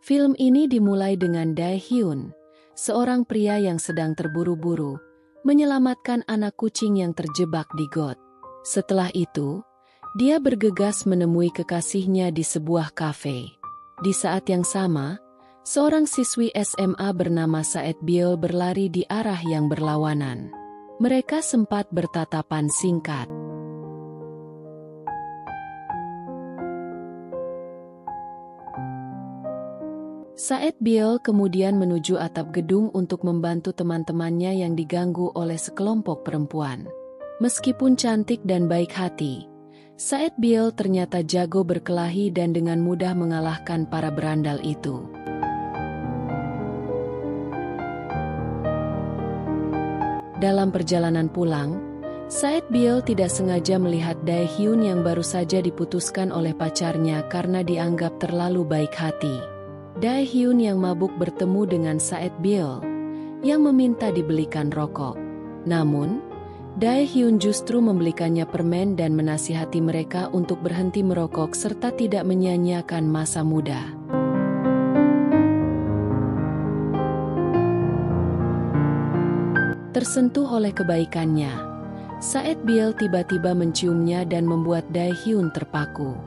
Film ini dimulai dengan Dae-hyun, seorang pria yang sedang terburu-buru, menyelamatkan anak kucing yang terjebak di got. Setelah itu, dia bergegas menemui kekasihnya di sebuah kafe. Di saat yang sama, seorang siswi SMA bernama Saed Biol berlari di arah yang berlawanan. Mereka sempat bertatapan singkat. Saed Biol kemudian menuju atap gedung untuk membantu teman-temannya yang diganggu oleh sekelompok perempuan. Meskipun cantik dan baik hati, Saed Biol ternyata jago berkelahi dan dengan mudah mengalahkan para berandal itu. Dalam perjalanan pulang, Saed Biol tidak sengaja melihat Dae-hyun yang baru saja diputuskan oleh pacarnya karena dianggap terlalu baik hati. Dae-hyun yang mabuk bertemu dengan Saed Biol, yang meminta dibelikan rokok. Namun, Dae-hyun justru membelikannya permen dan menasihati mereka untuk berhenti merokok serta tidak menyia-nyiakan masa muda. Tersentuh oleh kebaikannya, Saed Biol tiba-tiba menciumnya dan membuat Dae-hyun terpaku.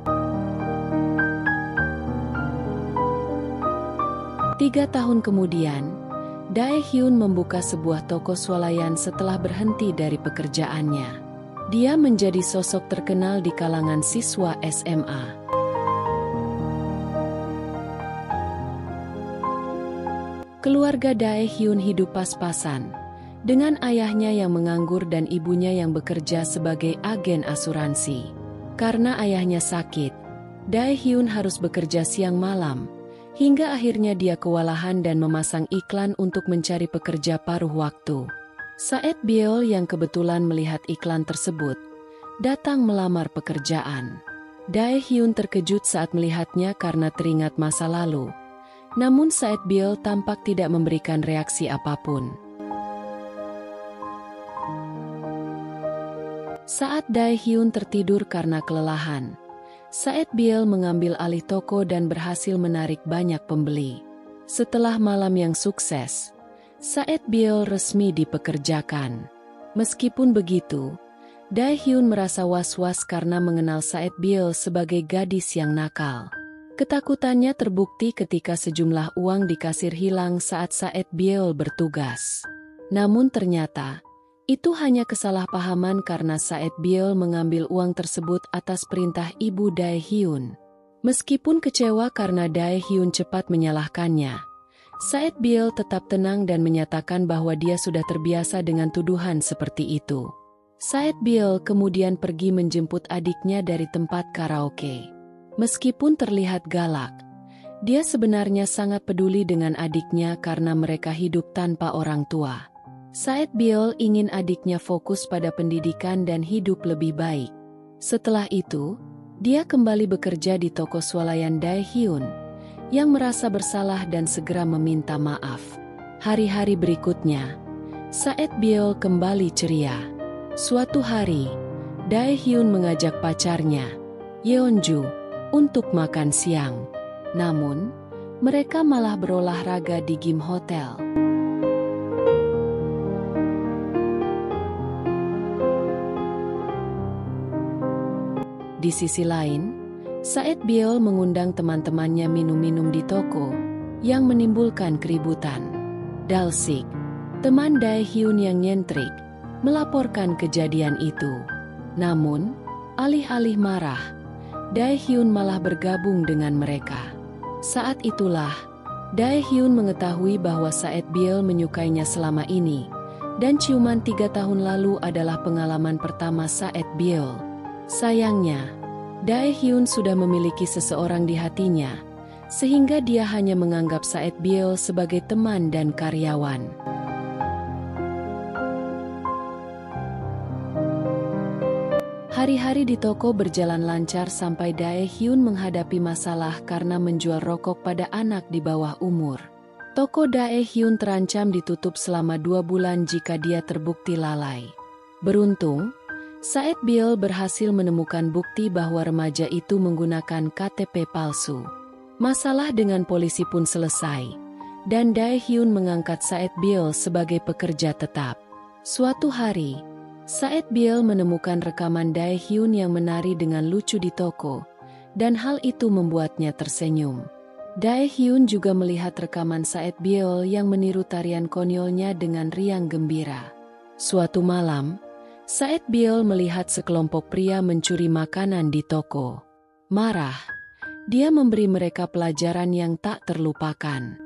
3 tahun kemudian, Dae-hyun membuka sebuah toko swalayan setelah berhenti dari pekerjaannya. Dia menjadi sosok terkenal di kalangan siswa SMA. Keluarga Dae-hyun hidup pas-pasan, dengan ayahnya yang menganggur dan ibunya yang bekerja sebagai agen asuransi. Karena ayahnya sakit, Dae-hyun harus bekerja siang malam, hingga akhirnya dia kewalahan dan memasang iklan untuk mencari pekerja paruh waktu. Saed Biol yang kebetulan melihat iklan tersebut, datang melamar pekerjaan. Dae-hyun terkejut saat melihatnya karena teringat masa lalu. Namun Saed Biol tampak tidak memberikan reaksi apapun. Saat Dae-hyun tertidur karena kelelahan, Saed Biol mengambil alih toko dan berhasil menarik banyak pembeli. Setelah malam yang sukses, Saed Biol resmi dipekerjakan. Meskipun begitu, Dae-hyun merasa was-was karena mengenal Saed Biol sebagai gadis yang nakal. Ketakutannya terbukti ketika sejumlah uang di kasir hilang saat Saed Biol bertugas. Namun ternyata, itu hanya kesalahpahaman karena Saed Biol mengambil uang tersebut atas perintah ibu Dae-hyun. Meskipun kecewa karena Dae-hyun cepat menyalahkannya, Saed Biol tetap tenang dan menyatakan bahwa dia sudah terbiasa dengan tuduhan seperti itu. Saed Biol kemudian pergi menjemput adiknya dari tempat karaoke. Meskipun terlihat galak, dia sebenarnya sangat peduli dengan adiknya karena mereka hidup tanpa orang tua. Saed Biol ingin adiknya fokus pada pendidikan dan hidup lebih baik. Setelah itu, dia kembali bekerja di toko swalayan Dae-hyun, yang merasa bersalah dan segera meminta maaf. Hari-hari berikutnya, Saed Biol kembali ceria. Suatu hari, Dae-hyun mengajak pacarnya, Yeonju, untuk makan siang. Namun, mereka malah berolahraga di gym hotel. Di sisi lain, Saed Biol mengundang teman-temannya minum-minum di toko, yang menimbulkan keributan. Dalsik, teman Dae-hyun yang nyentrik, melaporkan kejadian itu. Namun, alih-alih marah, Dae-hyun malah bergabung dengan mereka. Saat itulah, Dae-hyun mengetahui bahwa Saed Biol menyukainya selama ini, dan ciuman 3 tahun lalu adalah pengalaman pertama Saed Biol. Sayangnya, Dae-hyun sudah memiliki seseorang di hatinya, sehingga dia hanya menganggap Saed Biol sebagai teman dan karyawan. Hari-hari di toko berjalan lancar sampai Dae-hyun menghadapi masalah karena menjual rokok pada anak di bawah umur. Toko Dae-hyun terancam ditutup selama 2 bulan jika dia terbukti lalai. Beruntung, Saed Biol berhasil menemukan bukti bahwa remaja itu menggunakan KTP palsu. Masalah dengan polisi pun selesai, dan Dae-hyun mengangkat Saet-biel sebagai pekerja tetap. Suatu hari, Saet-biel menemukan rekaman Dae-hyun yang menari dengan lucu di toko, dan hal itu membuatnya tersenyum. Dae-hyun juga melihat rekaman Saet-biel yang meniru tarian konyolnya dengan riang gembira. Suatu malam, Saet-biel melihat sekelompok pria mencuri makanan di toko. Marah, dia memberi mereka pelajaran yang tak terlupakan.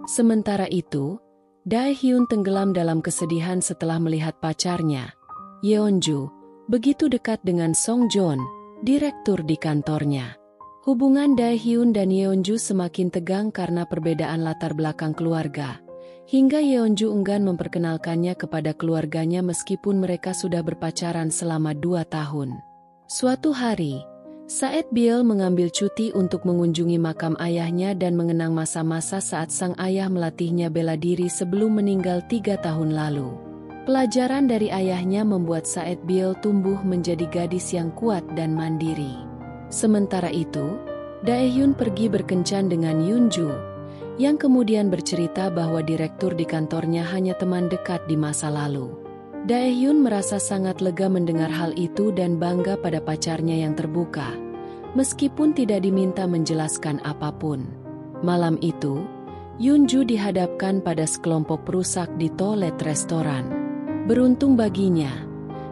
Sementara itu, Dae-hyun tenggelam dalam kesedihan setelah melihat pacarnya, Yeonju, begitu dekat dengan Song Joon, direktur di kantornya. Hubungan Dae-hyun dan Yeonju semakin tegang karena perbedaan latar belakang keluarga, hingga Yeonju enggan memperkenalkannya kepada keluarganya meskipun mereka sudah berpacaran selama 2 tahun. Suatu hari, Saet-biel mengambil cuti untuk mengunjungi makam ayahnya dan mengenang masa-masa saat sang ayah melatihnya bela diri sebelum meninggal 3 tahun lalu. Pelajaran dari ayahnya membuat Saet-biel tumbuh menjadi gadis yang kuat dan mandiri. Sementara itu, Dae-hyun pergi berkencan dengan Yoonju, yang kemudian bercerita bahwa direktur di kantornya hanya teman dekat di masa lalu. Dae-hyun merasa sangat lega mendengar hal itu dan bangga pada pacarnya yang terbuka, meskipun tidak diminta menjelaskan apapun. Malam itu, Yoonju dihadapkan pada sekelompok perusak di toilet restoran. Beruntung baginya,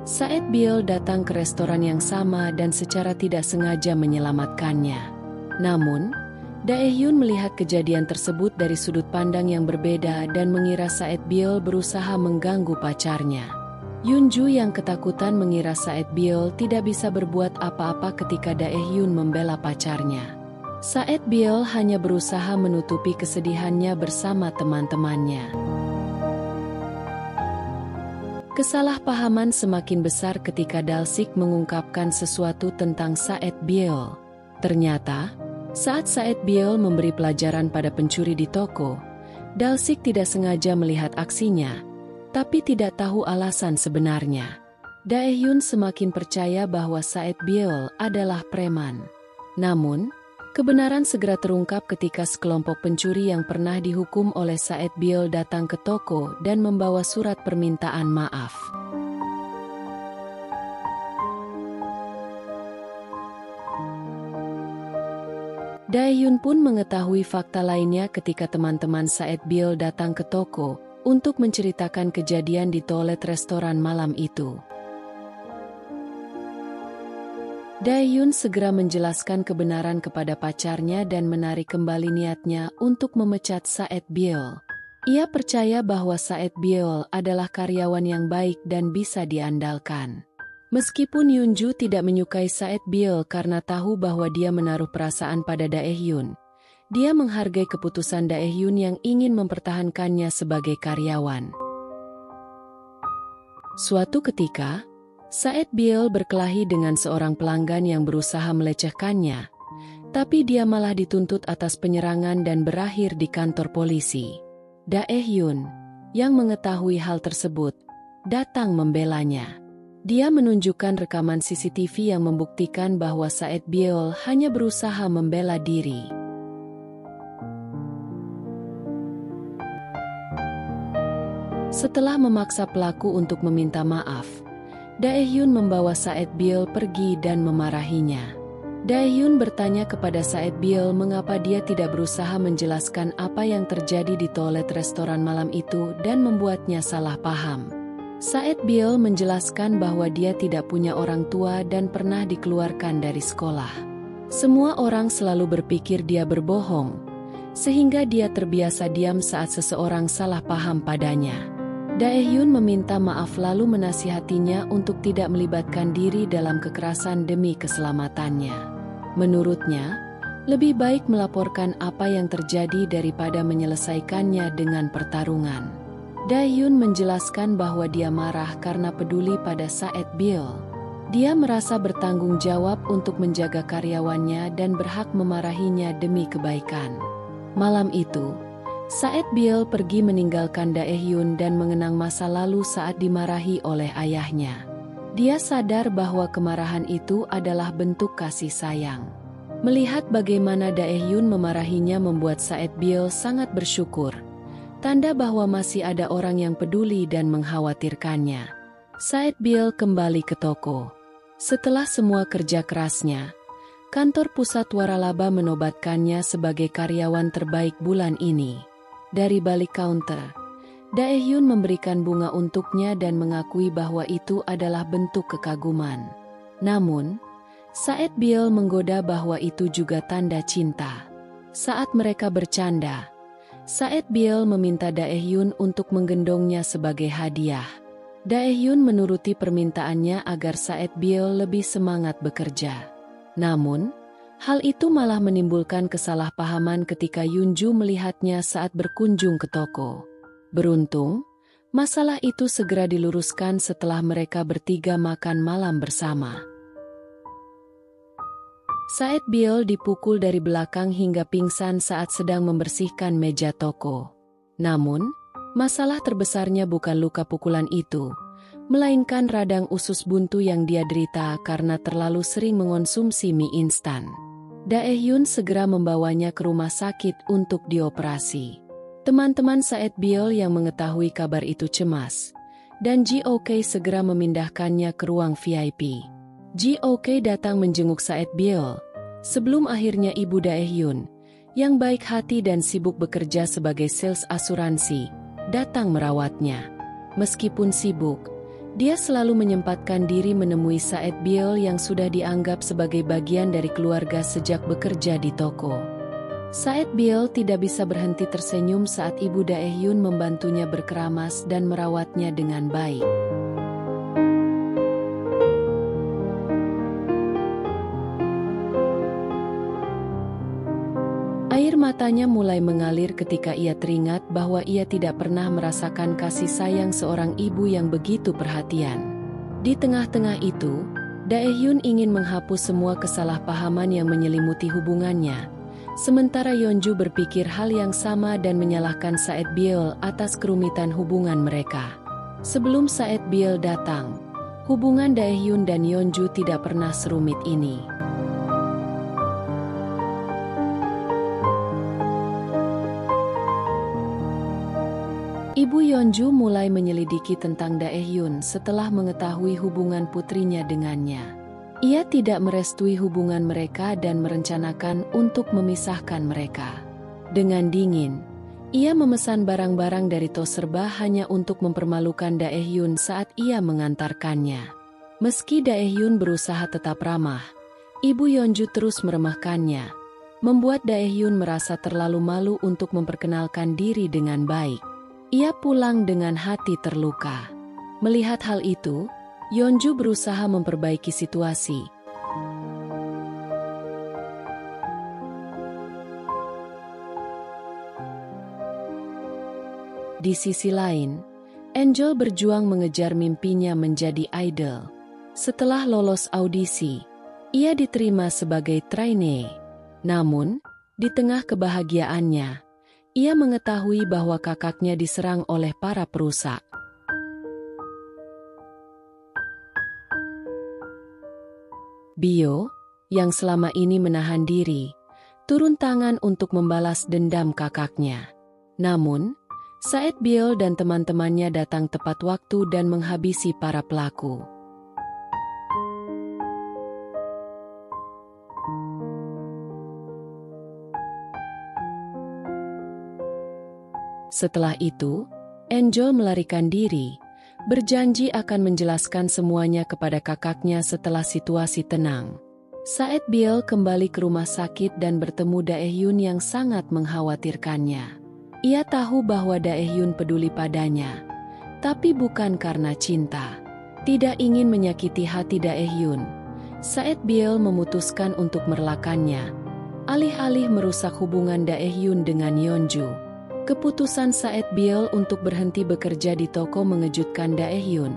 Saet-biel datang ke restoran yang sama dan secara tidak sengaja menyelamatkannya. Namun, Dae-hyun melihat kejadian tersebut dari sudut pandang yang berbeda dan mengira Saet-biel berusaha mengganggu pacarnya. Yoonju yang ketakutan mengira Saet-biel tidak bisa berbuat apa-apa ketika Dae-hyun membela pacarnya. Saet-biel hanya berusaha menutupi kesedihannya bersama teman-temannya. Kesalahpahaman semakin besar ketika Dalsik mengungkapkan sesuatu tentang Saet-biel. Ternyata, saat Saet-biel memberi pelajaran pada pencuri di toko, Dalsik tidak sengaja melihat aksinya, tapi tidak tahu alasan sebenarnya. Dae-hyun semakin percaya bahwa Saet-biel adalah preman. Namun, kebenaran segera terungkap ketika sekelompok pencuri yang pernah dihukum oleh Saet-biel datang ke toko dan membawa surat permintaan maaf. Dae-hyun pun mengetahui fakta lainnya ketika teman-teman Saet-biel datang ke toko untuk menceritakan kejadian di toilet restoran malam itu. Dae-hyun segera menjelaskan kebenaran kepada pacarnya dan menarik kembali niatnya untuk memecat Saet-biel. Ia percaya bahwa Saet-biel adalah karyawan yang baik dan bisa diandalkan. Meskipun Yoonju tidak menyukai Saet-biel karena tahu bahwa dia menaruh perasaan pada Dae-hyun, dia menghargai keputusan Dae-hyun yang ingin mempertahankannya sebagai karyawan. Suatu ketika, Saet-biel berkelahi dengan seorang pelanggan yang berusaha melecehkannya, tapi dia malah dituntut atas penyerangan dan berakhir di kantor polisi. Dae-hyun, yang mengetahui hal tersebut, datang membelanya. Dia menunjukkan rekaman CCTV yang membuktikan bahwa Saet-biel hanya berusaha membela diri. Setelah memaksa pelaku untuk meminta maaf, Dae-hyun membawa Saet-biel pergi dan memarahinya. Dae-hyun bertanya kepada Saet-biel mengapa dia tidak berusaha menjelaskan apa yang terjadi di toilet restoran malam itu dan membuatnya salah paham. Saet-biel menjelaskan bahwa dia tidak punya orang tua dan pernah dikeluarkan dari sekolah. Semua orang selalu berpikir dia berbohong, sehingga dia terbiasa diam saat seseorang salah paham padanya. Dae-hyun meminta maaf lalu menasihatinya untuk tidak melibatkan diri dalam kekerasan demi keselamatannya. Menurutnya, lebih baik melaporkan apa yang terjadi daripada menyelesaikannya dengan pertarungan. Dae-hyun menjelaskan bahwa dia marah karena peduli pada Saet-biel. Dia merasa bertanggung jawab untuk menjaga karyawannya dan berhak memarahinya demi kebaikan. Malam itu, Saet Biel pergi meninggalkan Daehyun dan mengenang masa lalu saat dimarahi oleh ayahnya. Dia sadar bahwa kemarahan itu adalah bentuk kasih sayang. Melihat bagaimana Daehyun memarahinya membuat Saet Biel sangat bersyukur. Tanda bahwa masih ada orang yang peduli dan mengkhawatirkannya. Saet Biel kembali ke toko. Setelah semua kerja kerasnya, kantor pusat waralaba menobatkannya sebagai karyawan terbaik bulan ini. Dari balik counter, Daehyun memberikan bunga untuknya dan mengakui bahwa itu adalah bentuk kekaguman. Namun, Saet Biel menggoda bahwa itu juga tanda cinta. Saat mereka bercanda, Saet Biel meminta Daehyun untuk menggendongnya sebagai hadiah. Daehyun menuruti permintaannya agar Saet Biel lebih semangat bekerja. Namun, hal itu malah menimbulkan kesalahpahaman ketika Yunju melihatnya saat berkunjung ke toko. Beruntung, masalah itu segera diluruskan setelah mereka bertiga makan malam bersama. Saet Biel dipukul dari belakang hingga pingsan saat sedang membersihkan meja toko. Namun, masalah terbesarnya bukan luka pukulan itu, melainkan radang usus buntu yang dia derita karena terlalu sering mengonsumsi mie instan. Daehyun segera membawanya ke rumah sakit untuk dioperasi. Teman-teman Saet Biel yang mengetahui kabar itu cemas, dan GOK segera memindahkannya ke ruang VIP. GOK datang menjenguk Saet Biel, sebelum akhirnya ibu Daehyun, yang baik hati dan sibuk bekerja sebagai sales asuransi, datang merawatnya. Meskipun sibuk, dia selalu menyempatkan diri menemui Saet Biel yang sudah dianggap sebagai bagian dari keluarga sejak bekerja di toko. Saet Biel tidak bisa berhenti tersenyum saat ibu Daehyun membantunya berkeramas dan merawatnya dengan baik. Air matanya mulai mengalir ketika ia teringat bahwa ia tidak pernah merasakan kasih sayang seorang ibu yang begitu perhatian. Di tengah-tengah itu, Daehyun ingin menghapus semua kesalahpahaman yang menyelimuti hubungannya. Sementara Yeonju berpikir hal yang sama dan menyalahkan Saet Biel atas kerumitan hubungan mereka. Sebelum Saet Biel datang, hubungan Daehyun dan Yeonju tidak pernah serumit ini. Ibu Yeonju mulai menyelidiki tentang Daehyun setelah mengetahui hubungan putrinya dengannya. Ia tidak merestui hubungan mereka dan merencanakan untuk memisahkan mereka. Dengan dingin, ia memesan barang-barang dari tos serba hanya untuk mempermalukan Daehyun saat ia mengantarkannya. Meski Daehyun berusaha tetap ramah, ibu Yeonju terus meremehkannya, membuat Daehyun merasa terlalu malu untuk memperkenalkan diri dengan baik. Ia pulang dengan hati terluka. Melihat hal itu, Yeonju berusaha memperbaiki situasi. Di sisi lain, Angel berjuang mengejar mimpinya menjadi idol. Setelah lolos audisi, ia diterima sebagai trainee. Namun, di tengah kebahagiaannya, ia mengetahui bahwa kakaknya diserang oleh para perusak. Bio, yang selama ini menahan diri, turun tangan untuk membalas dendam kakaknya. Namun, Saet Biel dan teman-temannya datang tepat waktu dan menghabisi para pelaku. Setelah itu, Angel melarikan diri, berjanji akan menjelaskan semuanya kepada kakaknya setelah situasi tenang. Saet Biel kembali ke rumah sakit dan bertemu Daehyun yang sangat mengkhawatirkannya. Ia tahu bahwa Daehyun peduli padanya, tapi bukan karena cinta. Tidak ingin menyakiti hati Daehyun, Saet Biel memutuskan untuk merelakannya, alih-alih merusak hubungan Daehyun dengan Yeonju. Keputusan Saet Biel untuk berhenti bekerja di toko mengejutkan Daehyun,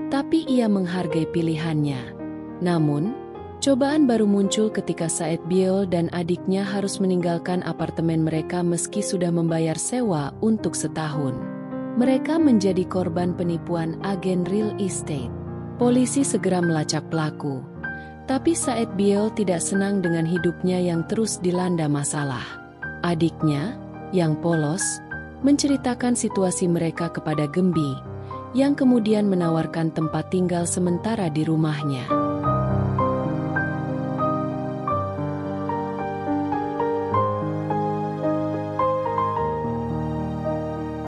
tapi ia menghargai pilihannya. Namun, Cobaan baru muncul ketika Said Biol dan adiknya harus meninggalkan apartemen mereka meski sudah membayar sewa untuk setahun. Mereka menjadi korban penipuan agen real estate. Polisi segera melacak pelaku. Tapi Said Biol tidak senang dengan hidupnya yang terus dilanda masalah. Adiknya, yang polos, menceritakan situasi mereka kepada Gembi, yang kemudian menawarkan tempat tinggal sementara di rumahnya.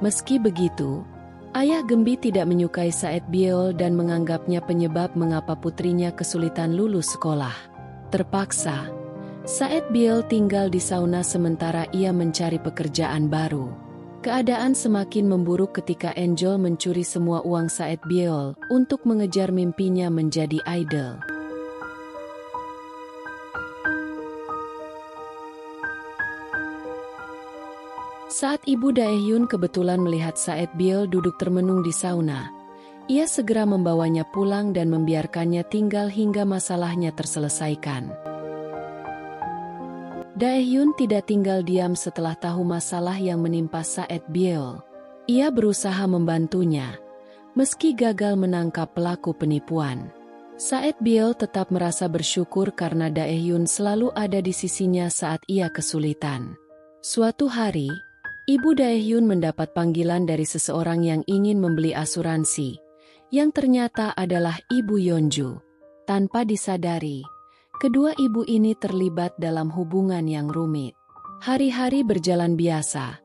Meski begitu, ayah Gembi tidak menyukai Said Biol dan menganggapnya penyebab mengapa putrinya kesulitan lulus sekolah. Terpaksa, Said Biol tinggal di sauna sementara ia mencari pekerjaan baru. Keadaan semakin memburuk ketika Angel mencuri semua uang Said Biol untuk mengejar mimpinya menjadi idol. Saat ibu Daehyun kebetulan melihat Said Biol duduk termenung di sauna, ia segera membawanya pulang dan membiarkannya tinggal hingga masalahnya terselesaikan. Daehyun tidak tinggal diam setelah tahu masalah yang menimpa Said Biol. Ia berusaha membantunya, meski gagal menangkap pelaku penipuan. Said Biol tetap merasa bersyukur karena Daehyun selalu ada di sisinya saat ia kesulitan. Suatu hari, Ibu Daehyun mendapat panggilan dari seseorang yang ingin membeli asuransi, yang ternyata adalah Ibu Yeonju. Tanpa disadari, kedua ibu ini terlibat dalam hubungan yang rumit. Hari-hari berjalan biasa,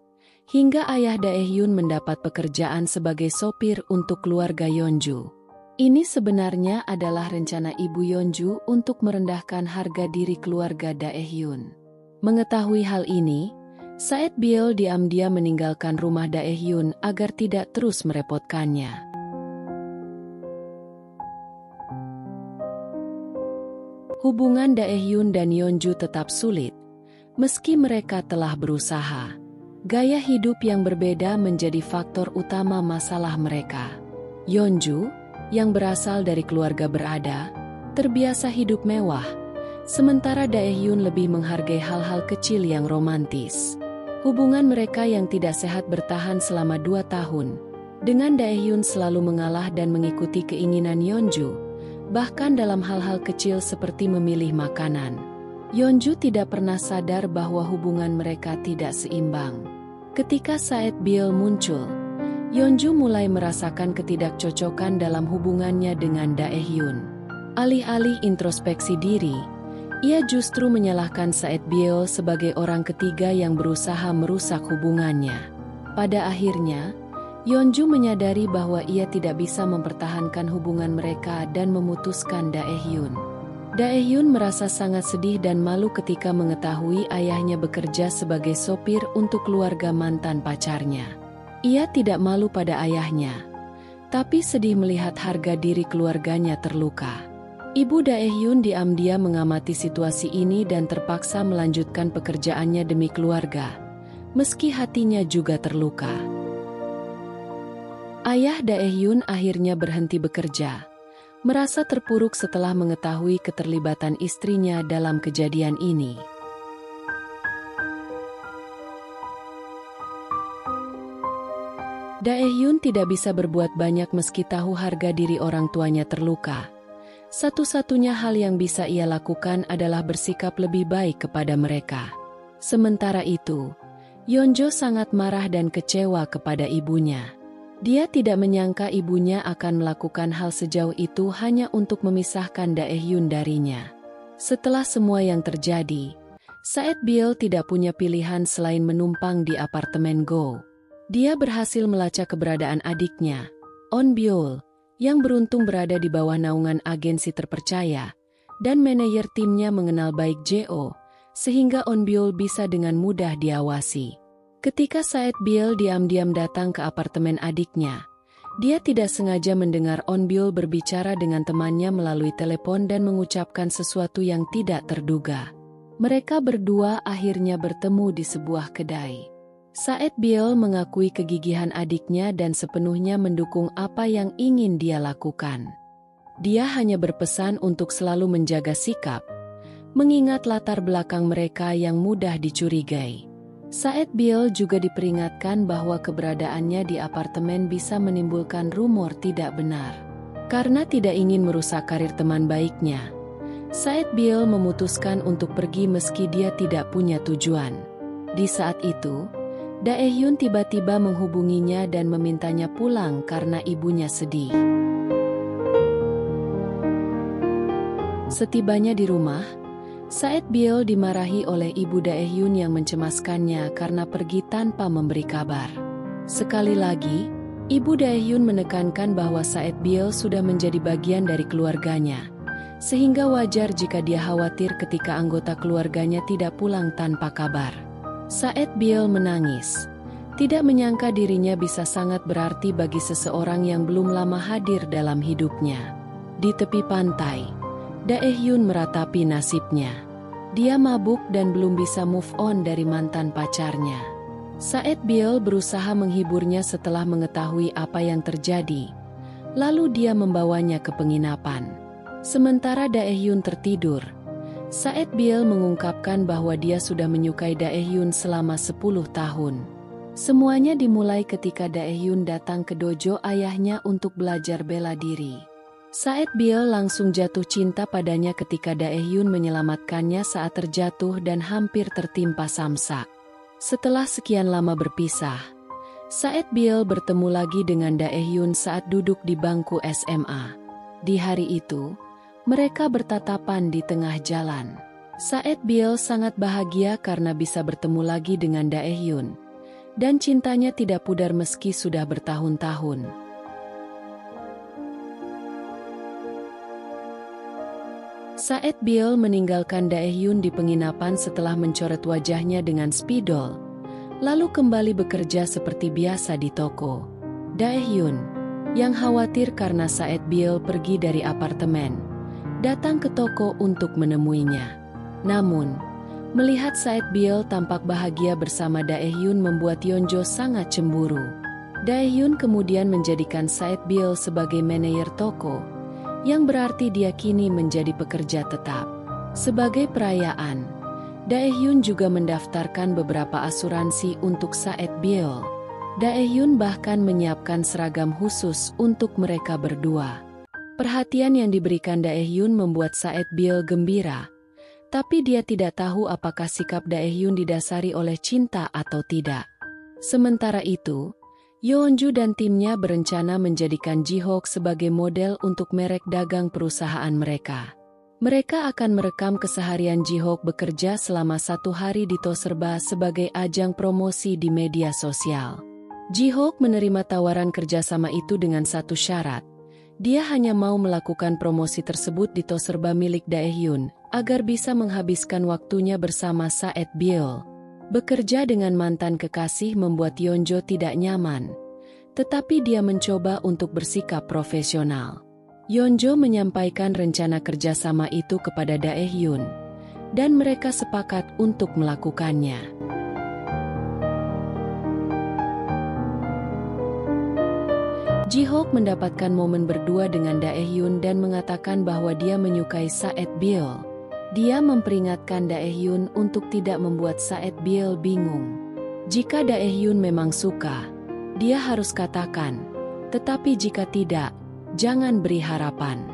hingga ayah Daehyun mendapat pekerjaan sebagai sopir untuk keluarga Yeonju. Ini sebenarnya adalah rencana Ibu Yeonju untuk merendahkan harga diri keluarga Daehyun. Mengetahui hal ini, Said Biol diam-diam meninggalkan rumah Daehyun agar tidak terus merepotkannya. Hubungan Daehyun dan Yeonju tetap sulit, meski mereka telah berusaha. Gaya hidup yang berbeda menjadi faktor utama masalah mereka. Yeonju, yang berasal dari keluarga berada, terbiasa hidup mewah, sementara Daehyun lebih menghargai hal-hal kecil yang romantis. Hubungan mereka yang tidak sehat bertahan selama 2 tahun, dengan Daehyun selalu mengalah dan mengikuti keinginan Yeonju, bahkan dalam hal-hal kecil seperti memilih makanan. Yeonju tidak pernah sadar bahwa hubungan mereka tidak seimbang. Ketika Said Biol muncul, Yeonju mulai merasakan ketidakcocokan dalam hubungannya dengan Daehyun. Alih-alih introspeksi diri, ia justru menyalahkan Said Biol sebagai orang ketiga yang berusaha merusak hubungannya. Pada akhirnya, Yeonju menyadari bahwa ia tidak bisa mempertahankan hubungan mereka dan memutuskan Daehyun. Daehyun merasa sangat sedih dan malu ketika mengetahui ayahnya bekerja sebagai sopir untuk keluarga mantan pacarnya. Ia tidak malu pada ayahnya, tapi sedih melihat harga diri keluarganya terluka. Ibu Daehyun diam-diam mengamati situasi ini dan terpaksa melanjutkan pekerjaannya demi keluarga, meski hatinya juga terluka. Ayah Daehyun akhirnya berhenti bekerja, merasa terpuruk setelah mengetahui keterlibatan istrinya dalam kejadian ini. Daehyun tidak bisa berbuat banyak meski tahu harga diri orang tuanya terluka. Satu-satunya hal yang bisa ia lakukan adalah bersikap lebih baik kepada mereka. Sementara itu, Yeonju sangat marah dan kecewa kepada ibunya. Dia tidak menyangka ibunya akan melakukan hal sejauh itu hanya untuk memisahkan Daehyun darinya. Setelah semua yang terjadi, Said Biol tidak punya pilihan selain menumpang di apartemen Go. Dia berhasil melacak keberadaan adiknya, On Biol, yang beruntung berada di bawah naungan agensi terpercaya, dan manajer timnya mengenal baik Jo, sehingga On Biol bisa dengan mudah diawasi. Ketika Said Biol diam-diam datang ke apartemen adiknya, dia tidak sengaja mendengar On Biol berbicara dengan temannya melalui telepon dan mengucapkan sesuatu yang tidak terduga. Mereka berdua akhirnya bertemu di sebuah kedai. Said Biol mengakui kegigihan adiknya dan sepenuhnya mendukung apa yang ingin dia lakukan. Dia hanya berpesan untuk selalu menjaga sikap, mengingat latar belakang mereka yang mudah dicurigai. Said Bill juga diperingatkan bahwa keberadaannya di apartemen bisa menimbulkan rumor tidak benar. Karena tidak ingin merusak karir teman baiknya, Said Bill memutuskan untuk pergi meski dia tidak punya tujuan. Di saat itu, Dae-hyun tiba-tiba menghubunginya dan memintanya pulang karena ibunya sedih. Setibanya di rumah, Said Bill dimarahi oleh ibu Dae-hyun yang mencemaskannya karena pergi tanpa memberi kabar. Sekali lagi, ibu Dae-hyun menekankan bahwa Said Bill sudah menjadi bagian dari keluarganya, sehingga wajar jika dia khawatir ketika anggota keluarganya tidak pulang tanpa kabar. Said Bill menangis, tidak menyangka dirinya bisa sangat berarti bagi seseorang yang belum lama hadir dalam hidupnya. Di tepi pantai, Dae-hyun meratapi nasibnya. Dia mabuk dan belum bisa move on dari mantan pacarnya. Said Bill berusaha menghiburnya setelah mengetahui apa yang terjadi. Lalu dia membawanya ke penginapan. Sementara Dae-hyun tertidur, Said Bill mengungkapkan bahwa dia sudah menyukai Dae-hyun selama 10 tahun. Semuanya dimulai ketika Dae-hyun datang ke dojo ayahnya untuk belajar bela diri. Said Bill langsung jatuh cinta padanya ketika Dae-hyun menyelamatkannya saat terjatuh dan hampir tertimpa samsak. Setelah sekian lama berpisah, Said Bill bertemu lagi dengan Dae-hyun saat duduk di bangku SMA. Di hari itu, mereka bertatapan di tengah jalan. Said Bill sangat bahagia karena bisa bertemu lagi dengan Dae-hyun, dan cintanya tidak pudar meski sudah bertahun-tahun. Said Bill meninggalkan Dae-hyun di penginapan setelah mencoret wajahnya dengan spidol, lalu kembali bekerja seperti biasa di toko. Dae-hyun, yang khawatir karena Said Bill pergi dari apartemen, datang ke toko untuk menemuinya. Namun, melihat Said Bill tampak bahagia bersama Dae-hyun membuat Yeonjo sangat cemburu. Dae-hyun kemudian menjadikan Said Bill sebagai manajer toko, yang berarti dia kini menjadi pekerja tetap. Sebagai perayaan, Dae-hyun juga mendaftarkan beberapa asuransi untuk Said Bill. Dae-hyun bahkan menyiapkan seragam khusus untuk mereka berdua. Perhatian yang diberikan Dae-hyun membuat Said Bill gembira, tapi dia tidak tahu apakah sikap Dae-hyun didasari oleh cinta atau tidak. Sementara itu, Yeonju dan timnya berencana menjadikan Ji-hook sebagai model untuk merek dagang perusahaan mereka. Mereka akan merekam keseharian Ji-hook bekerja selama 1 hari di Toserba sebagai ajang promosi di media sosial. Ji-hook menerima tawaran kerjasama itu dengan satu syarat. Dia hanya mau melakukan promosi tersebut di Toserba milik Dae-hyun, agar bisa menghabiskan waktunya bersama Said Bill. Bekerja dengan mantan kekasih membuat Yeonjo tidak nyaman, tetapi dia mencoba untuk bersikap profesional. Yeonjo menyampaikan rencana kerjasama itu kepada Dae-hyun, dan mereka sepakat untuk melakukannya. Ji-hook mendapatkan momen berdua dengan Dae-hyun dan mengatakan bahwa dia menyukai Said Bill. Dia memperingatkan Dae-hyun untuk tidak membuat Said Bill bingung. Jika Dae-hyun memang suka, dia harus katakan. Tetapi jika tidak, jangan beri harapan.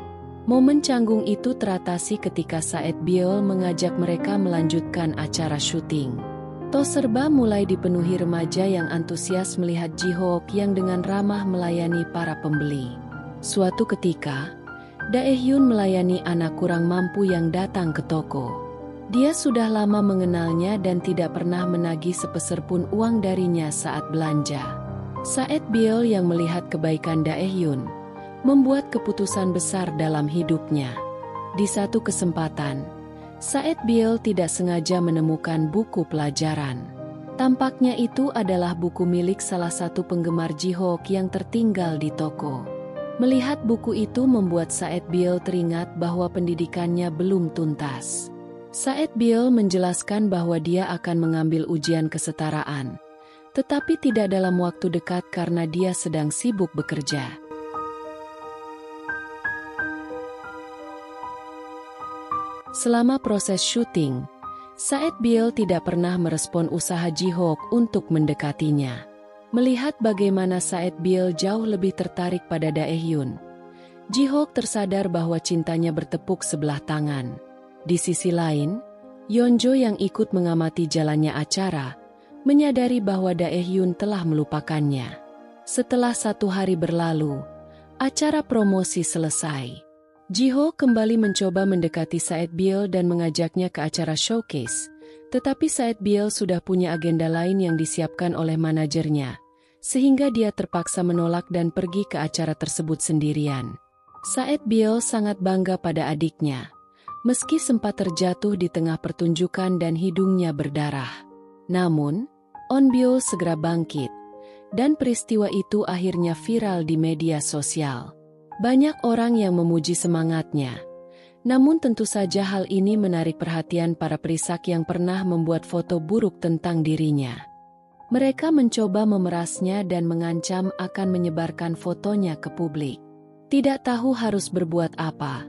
Momen canggung itu teratasi ketika Said Bill mengajak mereka melanjutkan acara syuting. Toserba mulai dipenuhi remaja yang antusias melihat Ji-hook yang dengan ramah melayani para pembeli. Suatu ketika, Dae-hyun melayani anak kurang mampu yang datang ke toko. Dia sudah lama mengenalnya dan tidak pernah menagih sepeser pun uang darinya saat belanja. Said Bill yang melihat kebaikan Dae-hyun, membuat keputusan besar dalam hidupnya. Di satu kesempatan, Said Bill tidak sengaja menemukan buku pelajaran. Tampaknya itu adalah buku milik salah satu penggemar Ji-hook yang tertinggal di toko. Melihat buku itu membuat Said Bill teringat bahwa pendidikannya belum tuntas. Said Bill menjelaskan bahwa dia akan mengambil ujian kesetaraan, tetapi tidak dalam waktu dekat karena dia sedang sibuk bekerja. Selama proses syuting, Saet Biel tidak pernah merespon usaha Ji-hook untuk mendekatinya. Melihat bagaimana Saet Biel jauh lebih tertarik pada Dae-hyun, Ji-hook tersadar bahwa cintanya bertepuk sebelah tangan. Di sisi lain, Yeonjo yang ikut mengamati jalannya acara, menyadari bahwa Dae-hyun telah melupakannya. Setelah 1 hari berlalu, acara promosi selesai. Ji-hook kembali mencoba mendekati Saet Biel dan mengajaknya ke acara showcase, tetapi Saet Biel sudah punya agenda lain yang disiapkan oleh manajernya, sehingga dia terpaksa menolak dan pergi ke acara tersebut sendirian. Saet Biel sangat bangga pada adiknya, meski sempat terjatuh di tengah pertunjukan dan hidungnya berdarah. Namun, Onbyo segera bangkit, dan peristiwa itu akhirnya viral di media sosial. Banyak orang yang memuji semangatnya. Namun tentu saja hal ini menarik perhatian para perisak yang pernah membuat foto buruk tentang dirinya. Mereka mencoba memerasnya dan mengancam akan menyebarkan fotonya ke publik. Tidak tahu harus berbuat apa,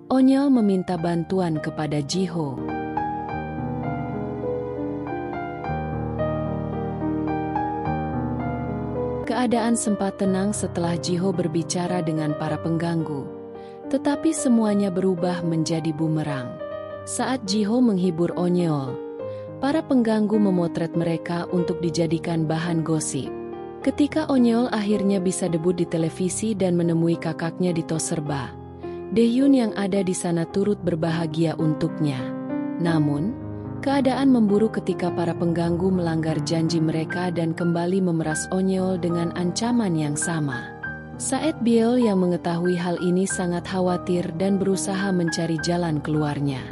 Onyol meminta bantuan kepada Ji-ho. Keadaan sempat tenang setelah Ji-ho berbicara dengan para pengganggu, tetapi semuanya berubah menjadi bumerang. Saat Ji-ho menghibur Onyol, para pengganggu memotret mereka untuk dijadikan bahan gosip. Ketika Onyol akhirnya bisa debut di televisi dan menemui kakaknya di Toserba, Dae-hyun yang ada di sana turut berbahagia untuknya. Namun, keadaan memburuk ketika para pengganggu melanggar janji mereka dan kembali memeras Onyol dengan ancaman yang sama. Saet Biel yang mengetahui hal ini sangat khawatir dan berusaha mencari jalan keluarnya.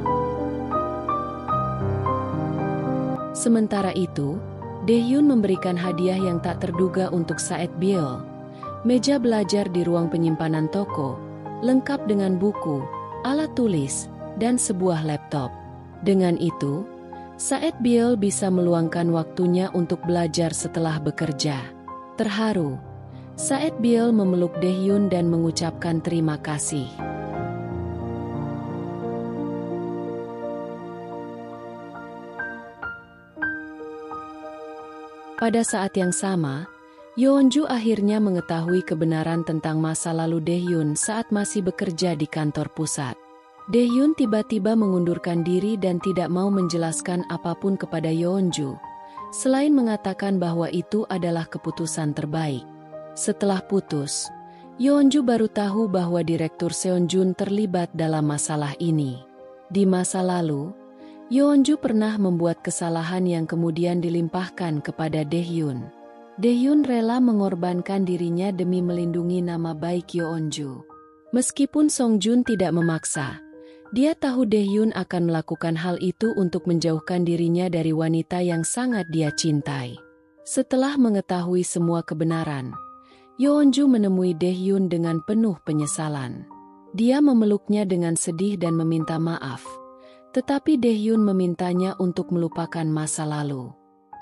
Sementara itu, Dae-hyun memberikan hadiah yang tak terduga untuk Saet Biel. Meja belajar di ruang penyimpanan toko, lengkap dengan buku, alat tulis, dan sebuah laptop. Dengan itu, Saet Biel bisa meluangkan waktunya untuk belajar setelah bekerja. Terharu, Saet Biel memeluk Dae-hyun dan mengucapkan terima kasih. Pada saat yang sama, Yeonju akhirnya mengetahui kebenaran tentang masa lalu Dae-hyun saat masih bekerja di kantor pusat. Dae-hyun tiba-tiba mengundurkan diri dan tidak mau menjelaskan apapun kepada Yeonju, selain mengatakan bahwa itu adalah keputusan terbaik. Setelah putus, Yeonju baru tahu bahwa Direktur Seonjun terlibat dalam masalah ini. Di masa lalu, Yeonju pernah membuat kesalahan yang kemudian dilimpahkan kepada Dae-hyun. Dae-hyun rela mengorbankan dirinya demi melindungi nama baik Yeonju. Meskipun Songjun tidak memaksa, dia tahu Dae-hyun akan melakukan hal itu untuk menjauhkan dirinya dari wanita yang sangat dia cintai. Setelah mengetahui semua kebenaran, Yeonju menemui Dae-hyun dengan penuh penyesalan. Dia memeluknya dengan sedih dan meminta maaf, tetapi Dae-hyun memintanya untuk melupakan masa lalu.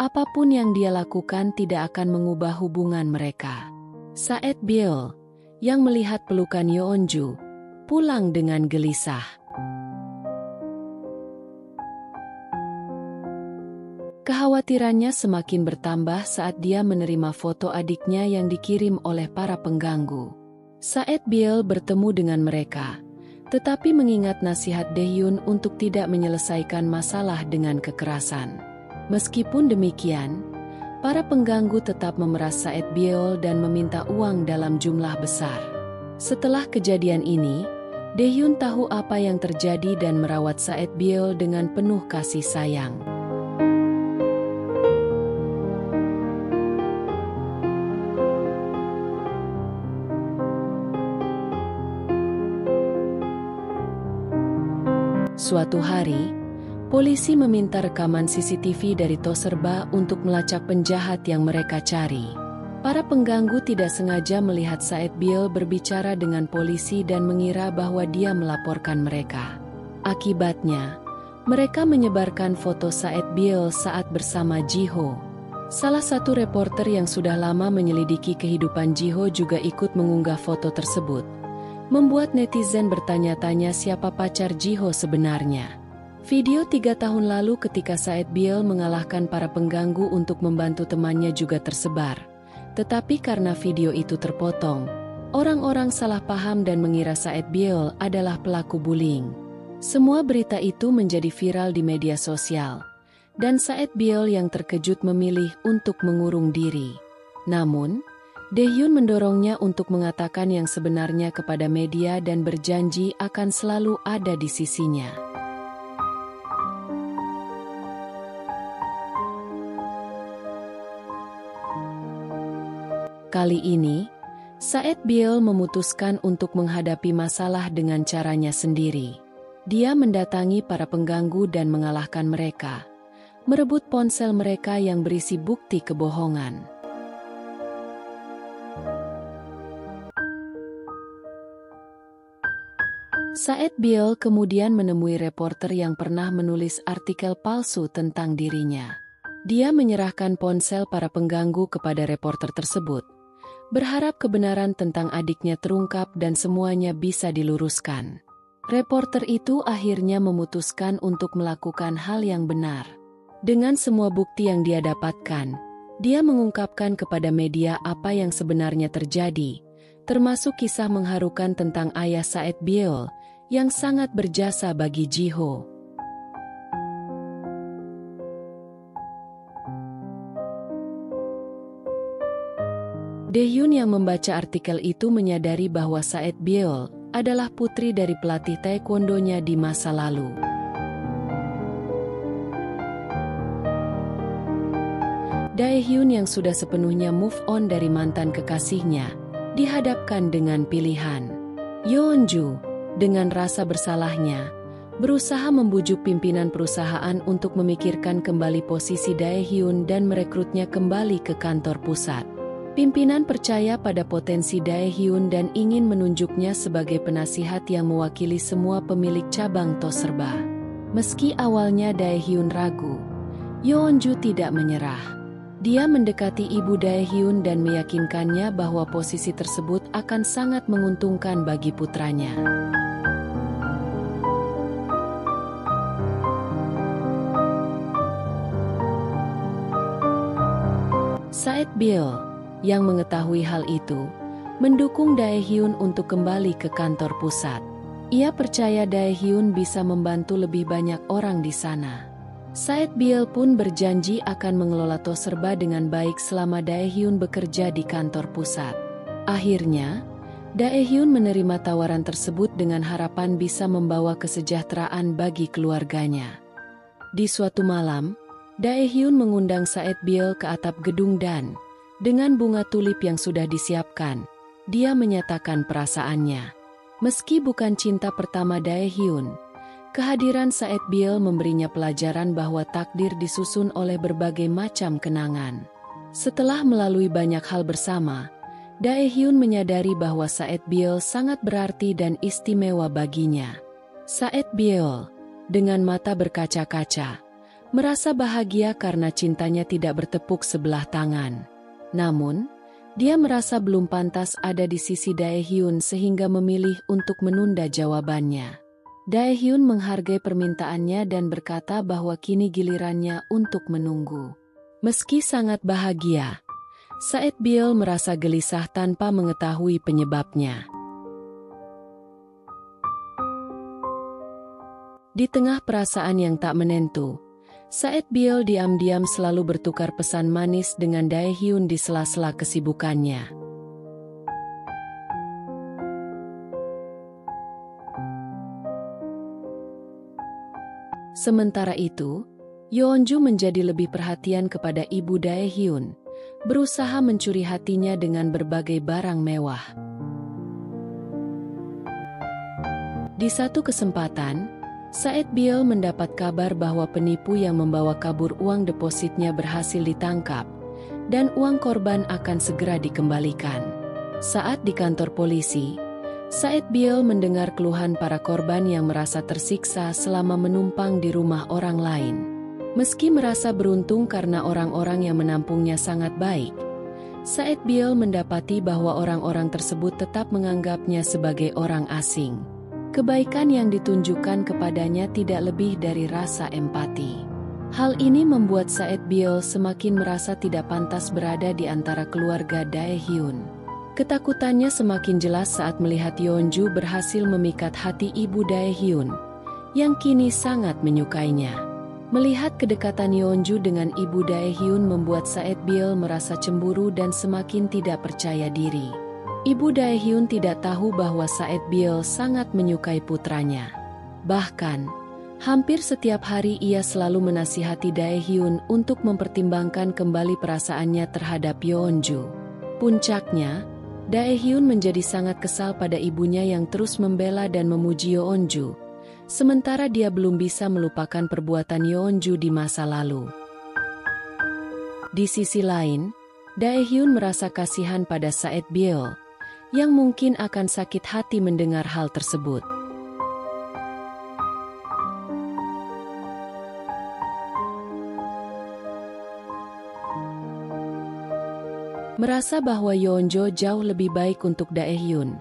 Apapun yang dia lakukan tidak akan mengubah hubungan mereka. Saet Biel, yang melihat pelukan Yeonju, pulang dengan gelisah. Kekhawatirannya semakin bertambah saat dia menerima foto adiknya yang dikirim oleh para pengganggu. Saet Biel bertemu dengan mereka, tetapi mengingat nasihat Dae-hyun untuk tidak menyelesaikan masalah dengan kekerasan. Meskipun demikian, para pengganggu tetap memeras Saet Biel dan meminta uang dalam jumlah besar. Setelah kejadian ini, Dae-hyun tahu apa yang terjadi dan merawat Saet Biel dengan penuh kasih sayang. Suatu hari, polisi meminta rekaman CCTV dari Toserba untuk melacak penjahat yang mereka cari. Para pengganggu tidak sengaja melihat Saet Biel berbicara dengan polisi dan mengira bahwa dia melaporkan mereka. Akibatnya, mereka menyebarkan foto Saet Biel saat bersama Ji-ho. Salah satu reporter yang sudah lama menyelidiki kehidupan Ji-ho juga ikut mengunggah foto tersebut, membuat netizen bertanya-tanya siapa pacar Ji-ho sebenarnya. Video 3 tahun lalu ketika Said Biel mengalahkan para pengganggu untuk membantu temannya juga tersebar. Tetapi karena video itu terpotong, orang-orang salah paham dan mengira Said Biel adalah pelaku bullying. Semua berita itu menjadi viral di media sosial, dan Said Biel yang terkejut memilih untuk mengurung diri. Namun, Daehyun mendorongnya untuk mengatakan yang sebenarnya kepada media dan berjanji akan selalu ada di sisinya. Kali ini, Said Biel memutuskan untuk menghadapi masalah dengan caranya sendiri. Dia mendatangi para pengganggu dan mengalahkan mereka, merebut ponsel mereka yang berisi bukti kebohongan. Said Biel kemudian menemui reporter yang pernah menulis artikel palsu tentang dirinya. Dia menyerahkan ponsel para pengganggu kepada reporter tersebut, berharap kebenaran tentang adiknya terungkap dan semuanya bisa diluruskan. Reporter itu akhirnya memutuskan untuk melakukan hal yang benar. Dengan semua bukti yang dia dapatkan, dia mengungkapkan kepada media apa yang sebenarnya terjadi, termasuk kisah mengharukan tentang ayah Said Biel yang sangat berjasa bagi Jiho. Daehyun yang membaca artikel itu menyadari bahwa Said Biel adalah putri dari pelatih taekwondonya di masa lalu. Daehyun yang sudah sepenuhnya move on dari mantan kekasihnya, dihadapkan dengan pilihan. Yeonju, dengan rasa bersalahnya, berusaha membujuk pimpinan perusahaan untuk memikirkan kembali posisi Daehyun dan merekrutnya kembali ke kantor pusat. Pimpinan percaya pada potensi Daehyun dan ingin menunjuknya sebagai penasihat yang mewakili semua pemilik cabang Toserba. Meski awalnya Daehyun ragu, Yeonju tidak menyerah. Dia mendekati ibu Daehyun dan meyakinkannya bahwa posisi tersebut akan sangat menguntungkan bagi putranya. Said Biel yang mengetahui hal itu, mendukung Daehyun untuk kembali ke kantor pusat. Ia percaya Daehyun bisa membantu lebih banyak orang di sana. Said Biel pun berjanji akan mengelola Toserba dengan baik selama Daehyun bekerja di kantor pusat. Akhirnya, Daehyun menerima tawaran tersebut dengan harapan bisa membawa kesejahteraan bagi keluarganya. Di suatu malam, Daehyun mengundang Said Biel ke atap gedung dan, dengan bunga tulip yang sudah disiapkan, dia menyatakan perasaannya. Meski bukan cinta pertama Daehyun, kehadiran Said Biel memberinya pelajaran bahwa takdir disusun oleh berbagai macam kenangan. Setelah melalui banyak hal bersama, Daehyun menyadari bahwa Said Biel sangat berarti dan istimewa baginya. Said Biel, dengan mata berkaca-kaca, merasa bahagia karena cintanya tidak bertepuk sebelah tangan. Namun, dia merasa belum pantas ada di sisi Daehyun sehingga memilih untuk menunda jawabannya. Daehyun menghargai permintaannya dan berkata bahwa kini gilirannya untuk menunggu. Meski sangat bahagia, Said Biel merasa gelisah tanpa mengetahui penyebabnya. Di tengah perasaan yang tak menentu, Said Biel diam-diam selalu bertukar pesan manis dengan Daehyun di sela-sela kesibukannya. Sementara itu, Yeonju menjadi lebih perhatian kepada ibu Daehyun, berusaha mencuri hatinya dengan berbagai barang mewah. Di satu kesempatan, Said Biel mendapat kabar bahwa penipu yang membawa kabur uang depositnya berhasil ditangkap, dan uang korban akan segera dikembalikan. Saat di kantor polisi, Said Biel mendengar keluhan para korban yang merasa tersiksa selama menumpang di rumah orang lain. Meski merasa beruntung karena orang-orang yang menampungnya sangat baik, Said Biel mendapati bahwa orang-orang tersebut tetap menganggapnya sebagai orang asing. Kebaikan yang ditunjukkan kepadanya tidak lebih dari rasa empati. Hal ini membuat Saet Biol semakin merasa tidak pantas berada di antara keluarga Dae-hyun. Ketakutannya semakin jelas saat melihat Yeonju berhasil memikat hati ibu Dae-hyun, yang kini sangat menyukainya. Melihat kedekatan Yeonju dengan ibu Dae-hyun membuat Saet Biol merasa cemburu dan semakin tidak percaya diri. Ibu Dae-hyun tidak tahu bahwa Saet Biol sangat menyukai putranya. Bahkan, hampir setiap hari ia selalu menasihati Dae-hyun untuk mempertimbangkan kembali perasaannya terhadap Yeonju. Puncaknya, Dae-hyun menjadi sangat kesal pada ibunya yang terus membela dan memuji Yeonju, sementara dia belum bisa melupakan perbuatan Yeonju di masa lalu. Di sisi lain, Dae-hyun merasa kasihan pada Saet Biol, yang mungkin akan sakit hati mendengar hal tersebut. Merasa bahwa Yeonjo jauh lebih baik untuk Dae-hyun,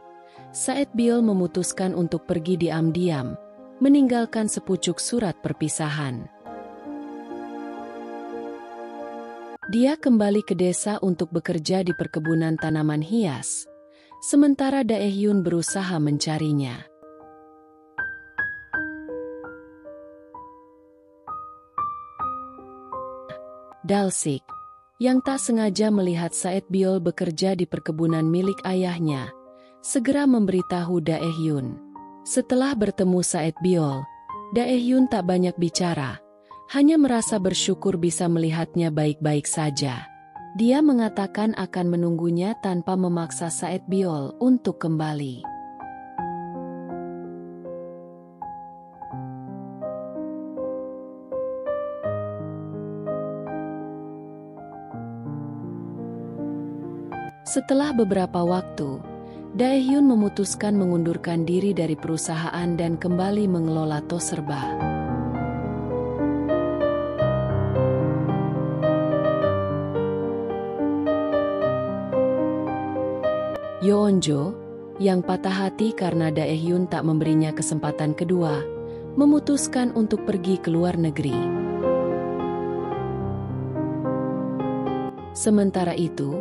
Saet Biol memutuskan untuk pergi diam-diam, meninggalkan sepucuk surat perpisahan. Dia kembali ke desa untuk bekerja di perkebunan tanaman hias, sementara Dae-hyun berusaha mencarinya. Dalsik, yang tak sengaja melihat Saet Biol bekerja di perkebunan milik ayahnya, segera memberitahu Dae-hyun. Setelah bertemu Saet Biol, Dae-hyun tak banyak bicara, hanya merasa bersyukur bisa melihatnya baik-baik saja. Dia mengatakan akan menunggunya tanpa memaksa Saet Biol untuk kembali. Setelah beberapa waktu, Dae-hyun memutuskan mengundurkan diri dari perusahaan dan kembali mengelola Toserba. Yeonjo, yang patah hati karena Dae-hyun tak memberinya kesempatan kedua, memutuskan untuk pergi ke luar negeri. Sementara itu,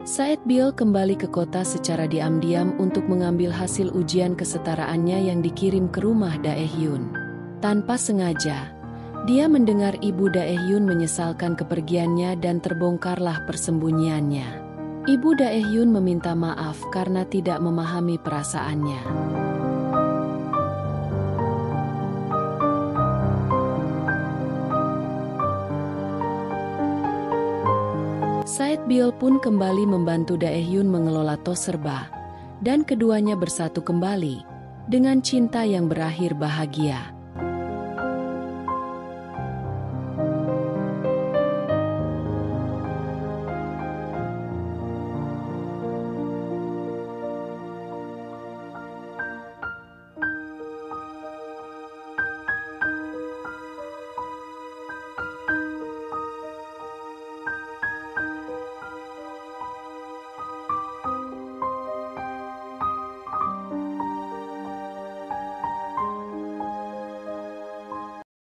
Saet Biol kembali ke kota secara diam-diam untuk mengambil hasil ujian kesetaraannya yang dikirim ke rumah Dae-hyun. Tanpa sengaja, dia mendengar ibu Dae-hyun menyesalkan kepergiannya dan terbongkarlah persembunyiannya. Ibu Dae-hyun meminta maaf karena tidak memahami perasaannya. Saet Biol pun kembali membantu Dae-hyun mengelola Toserba, dan keduanya bersatu kembali, dengan cinta yang berakhir bahagia.